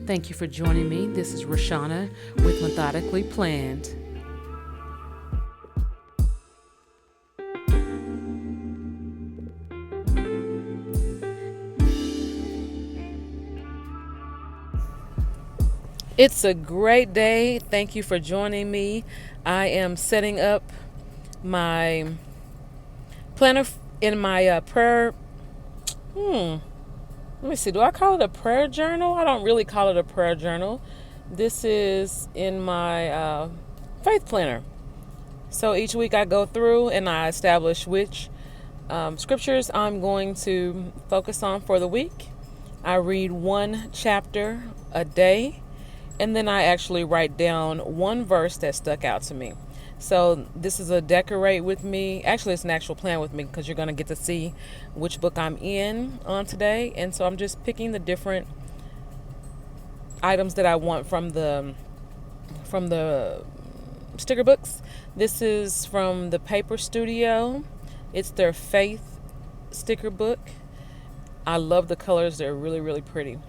Thank you for joining me. This is Rashana with Methodically Planned. It's a great day. Thank you for joining me. I am setting up my planner in my prayer. Let me see. Do I call it a prayer journal? I don't really call it a prayer journal. This is in my faith planner. So each week I go through and I establish which scriptures I'm going to focus on for the week. I read one chapter a day, and then I actually write down one verse that stuck out to me. So this is a decorate with me. Actually, it's an actual plan with me because you're going to get to see which book I'm in on today. And so I'm just picking the different items that I want from the sticker books. This is from the Paper Studio. It's their Faith sticker book. I love the colors. They're really, really pretty.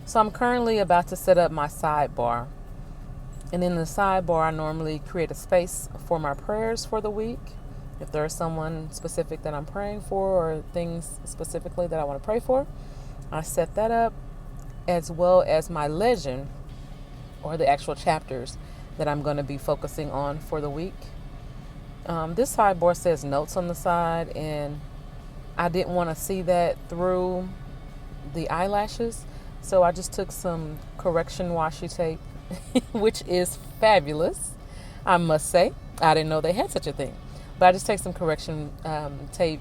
So I'm currently about to set up my sidebar. And in the sidebar, I normally create a space for my prayers for the week. If there's someone specific that I'm praying for or things specifically that I want to pray for, I set that up, as well as my legend or the actual chapters that I'm going to be focusing on for the week. This sidebar says notes on the side, and I didn't want to see that through the eyelashes. So I just took some correction washi tape, which is fabulous, I must say. I didn't know they had such a thing. But I just take some correction tape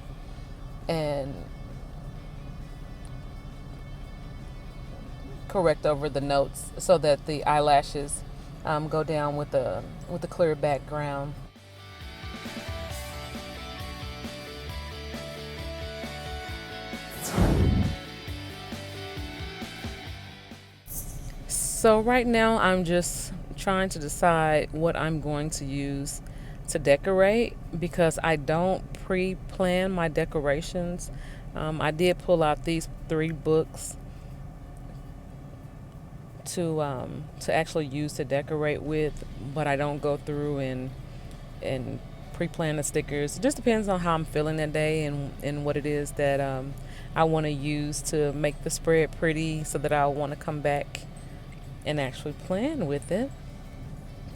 and correct over the notes so that the eyelashes go down with the clear background. So right now I'm just trying to decide what I'm going to use to decorate because I don't pre-plan my decorations. I did pull out these 3 books to actually use to decorate with, but I don't go through and pre-plan the stickers. It just depends on how I'm feeling that day and what it is that I want to use to make the spread pretty so that I want to come back and actually plan with it.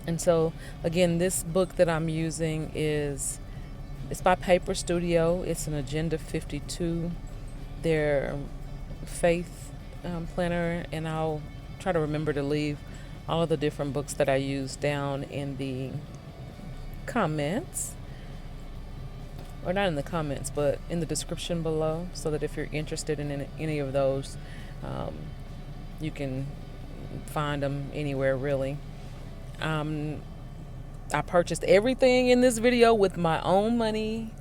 And so again, this book that I'm using it's by Paper Studio. It's an Agenda 52, their faith planner, and I'll try to remember to leave all of the different books that I use down in the comments, or not in the comments, but in the description below, so that if you're interested in any of those, you can find them anywhere really. I purchased everything in this video with my own money.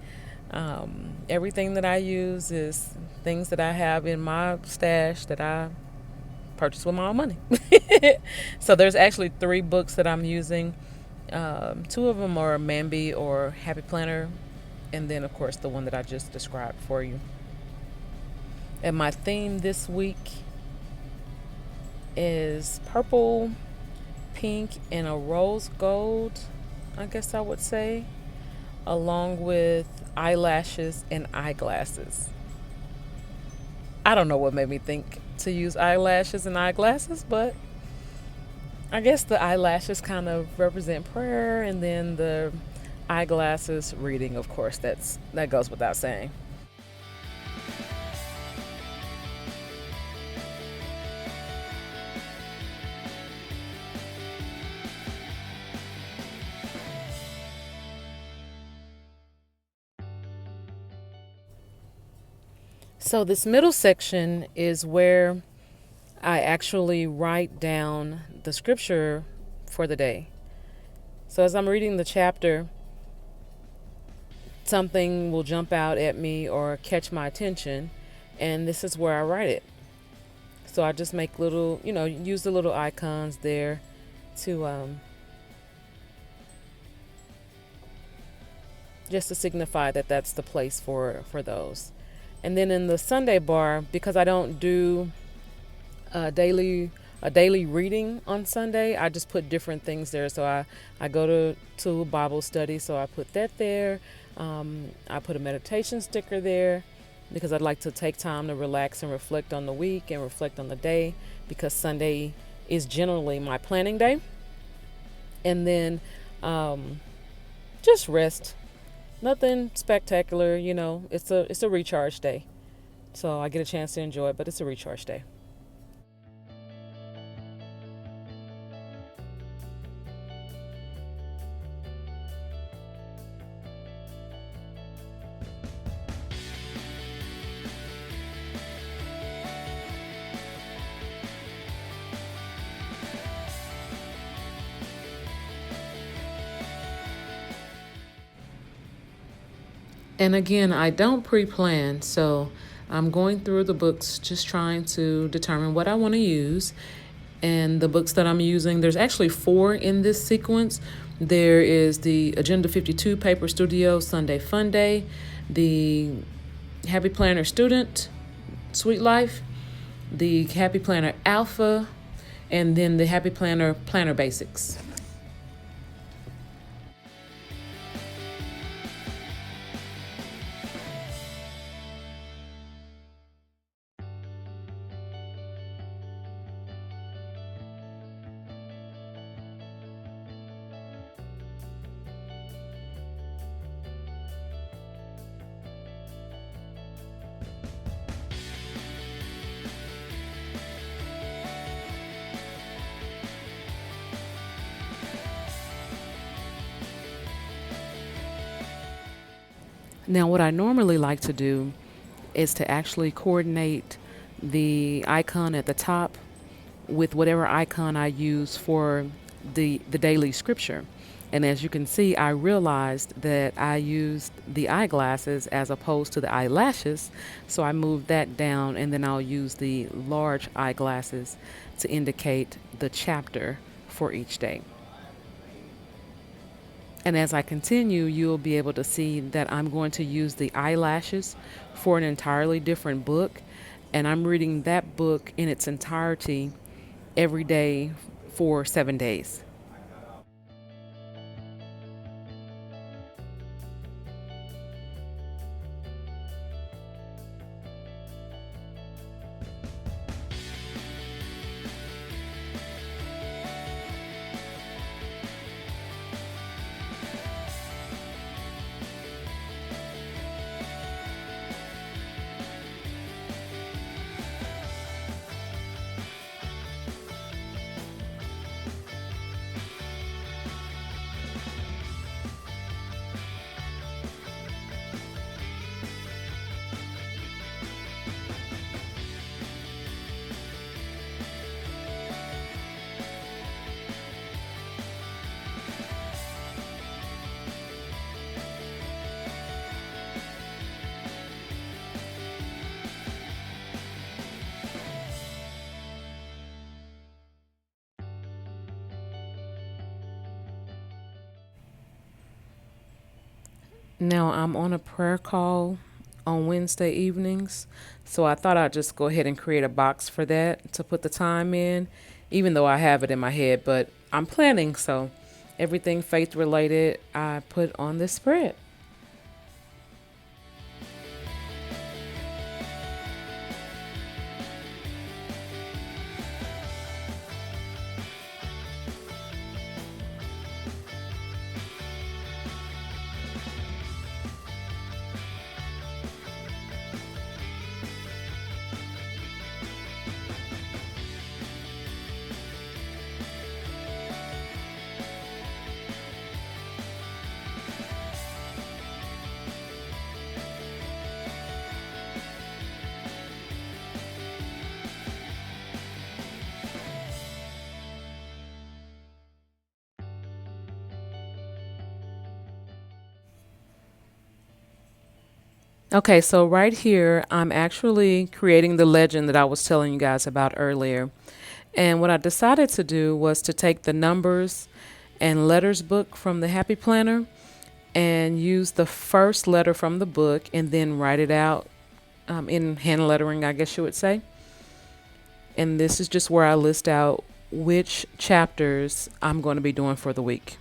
Everything that I use is things that I have in my stash that I purchased with my own money. So there's actually 3 books that I'm using. 2 of them are Mambi or Happy Planner, and then of course the one that I just described for you. And my theme this week is purple, pink, and a rose gold, I guess I would say, along with eyelashes and eyeglasses. I don't know what made me think to use eyelashes and eyeglasses, but I guess the eyelashes kind of represent prayer, and then the eyeglasses reading, of course, that goes without saying. So this middle section is where I actually write down the scripture for the day. So as I'm reading the chapter, something will jump out at me or catch my attention, and this is where I write it. So I just make little, use the little icons there to just to signify that that's the place for those. And then in the Sunday bar, because I don't do a daily reading on Sunday, I just put different things there. So I go to Bible study, so I put that there. I put a meditation sticker there because I'd like to take time to relax and reflect on the week and reflect on the day, because Sunday is generally my planning day. And then just rest. Nothing spectacular, it's a recharge day. So I get a chance to enjoy it, but it's a recharge day. And again, I don't pre-plan, so I'm going through the books just trying to determine what I want to use. And the books that I'm using, there's actually 4 in this sequence. There is the Agenda 52 Paper Studio Sunday Fun Day, the Happy Planner Student Sweet Life, the Happy Planner Alpha, and then the Happy Planner Planner Basics. Now, what I normally like to do is to actually coordinate the icon at the top with whatever icon I use for the daily scripture. And as you can see, I realized that I used the eyeglasses as opposed to the eyelashes. So I moved that down, and then I'll use the large eyeglasses to indicate the chapter for each day. And as I continue, you'll be able to see that I'm going to use the eyelashes for an entirely different book. And I'm reading that book in its entirety every day for 7 days. Now, I'm on a prayer call on Wednesday evenings, so I thought I'd just go ahead and create a box for that to put the time in, even though I have it in my head, but I'm planning, so everything faith related I put on this spread. Okay, so right here, I'm actually creating the legend that I was telling you guys about earlier. And what I decided to do was to take the numbers and letters book from the Happy Planner and use the first letter from the book and then write it out in hand lettering, I guess you would say. And this is just where I list out which chapters I'm going to be doing for the week.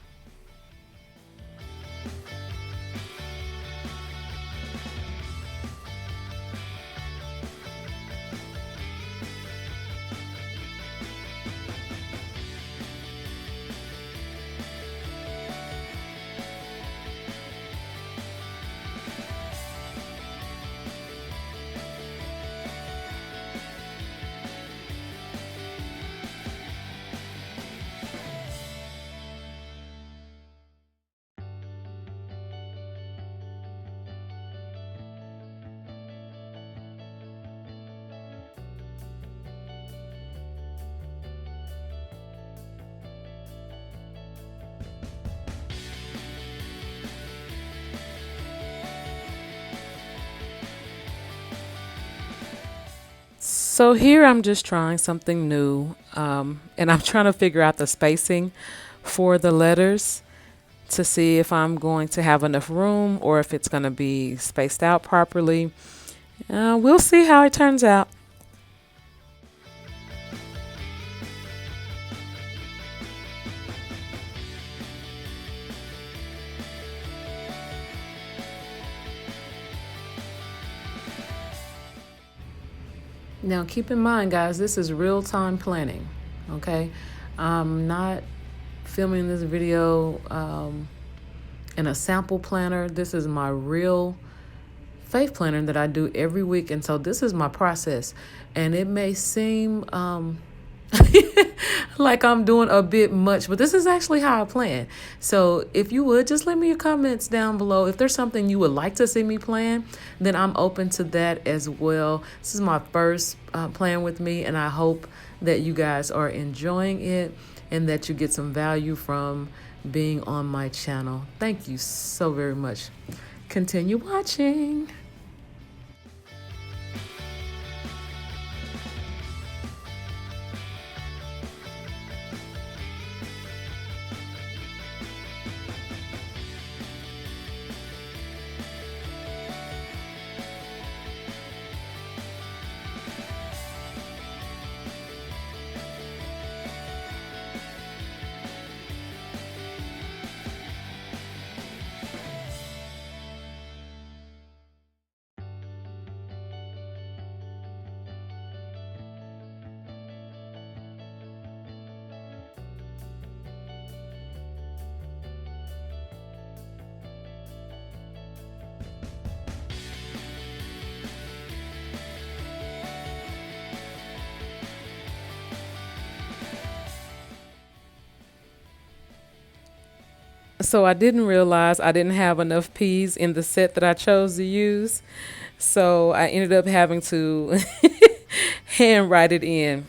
So here I'm just trying something new, and I'm trying to figure out the spacing for the letters to see if I'm going to have enough room or if it's going to be spaced out properly. We'll see how it turns out. Now, keep in mind, guys, this is real time planning, okay? I'm not filming this video in a sample planner. This is my real faith planner that I do every week. And so this is my process. And it may seem like I'm doing a bit much, but this is actually how I plan. So if you would just leave me your comments down below. If there's something you would like to see me plan, then I'm open to that as well. This is my first plan with me, and I hope that you guys are enjoying it and that you get some value from being on my channel. Thank you so very much. Continue watching. So I didn't realize I didn't have enough peas in the set that I chose to use. So I ended up having to hand write it in.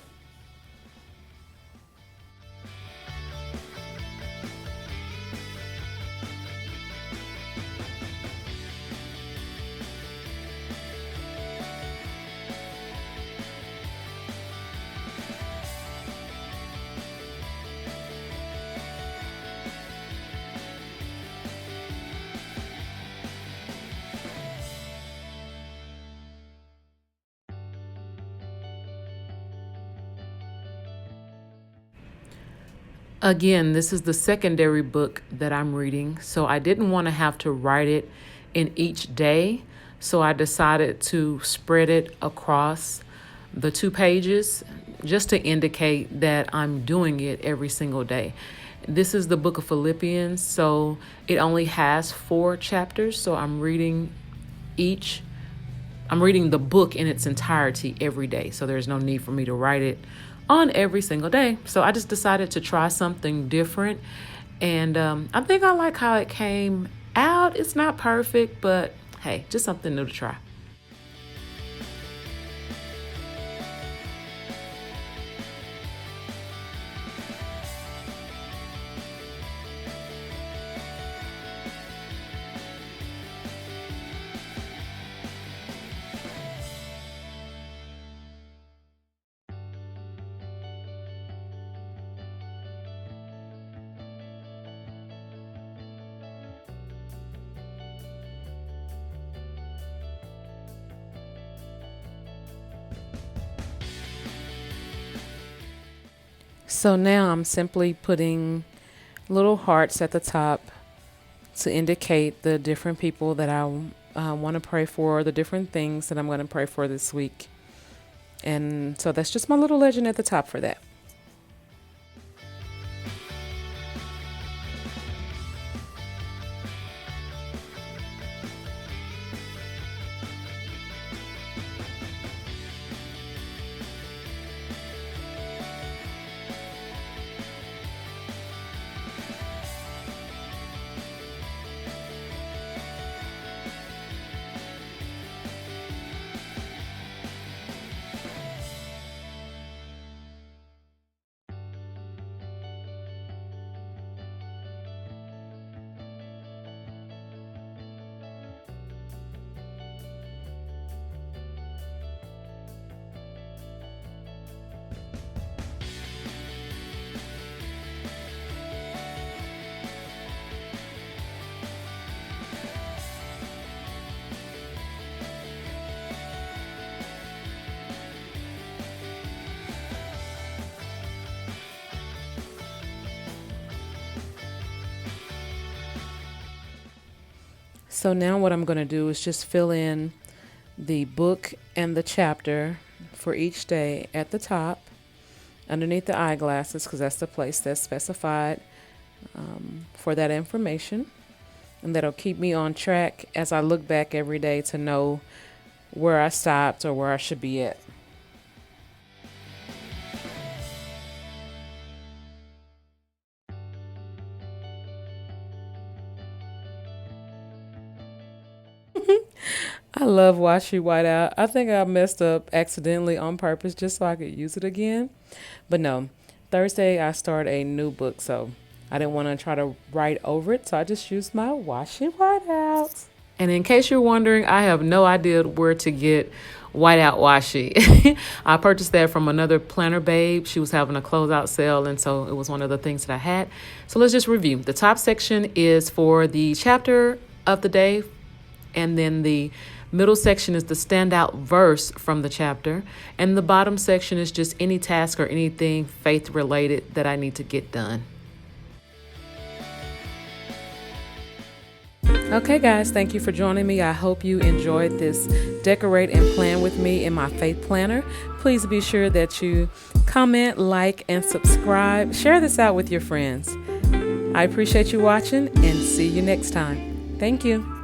Again, this is the secondary book that I'm reading, so I didn't want to have to write it in each day. So I decided to spread it across the 2 pages just to indicate that I'm doing it every single day. This is the book of Philippians, so it only has 4 chapters, so I'm reading the book in its entirety every day. So there's no need for me to write it on every single day. So I just decided to try something different. And I think I like how it came out. It's not perfect, but hey, just something new to try. So now I'm simply putting little hearts at the top to indicate the different people that I want to pray for, the different things that I'm going to pray for this week. And so that's just my little legend at the top for that. So now what I'm going to do is just fill in the book and the chapter for each day at the top, underneath the eyeglasses, because that's the place that's specified for that information. And that'll keep me on track as I look back every day to know where I stopped or where I should be at. I love washi whiteout. I think I messed up accidentally on purpose just so I could use it again. But no, Thursday I start a new book, so I didn't want to try to write over it, so I just used my washi whiteouts. And in case you're wondering, I have no idea where to get whiteout washi. I purchased that from another planner babe. She was having a closeout sale, and so it was one of the things that I had. So let's just review. The top section is for the chapter of the day, and then the middle section is the standout verse from the chapter, and the bottom section is just any task or anything faith related that I need to get done. Okay, guys, thank you for joining me. I hope you enjoyed this Decorate and Plan with me in my faith planner. Please be sure that you comment, like, and subscribe. Share this out with your friends. I appreciate you watching, and see you next time. Thank you.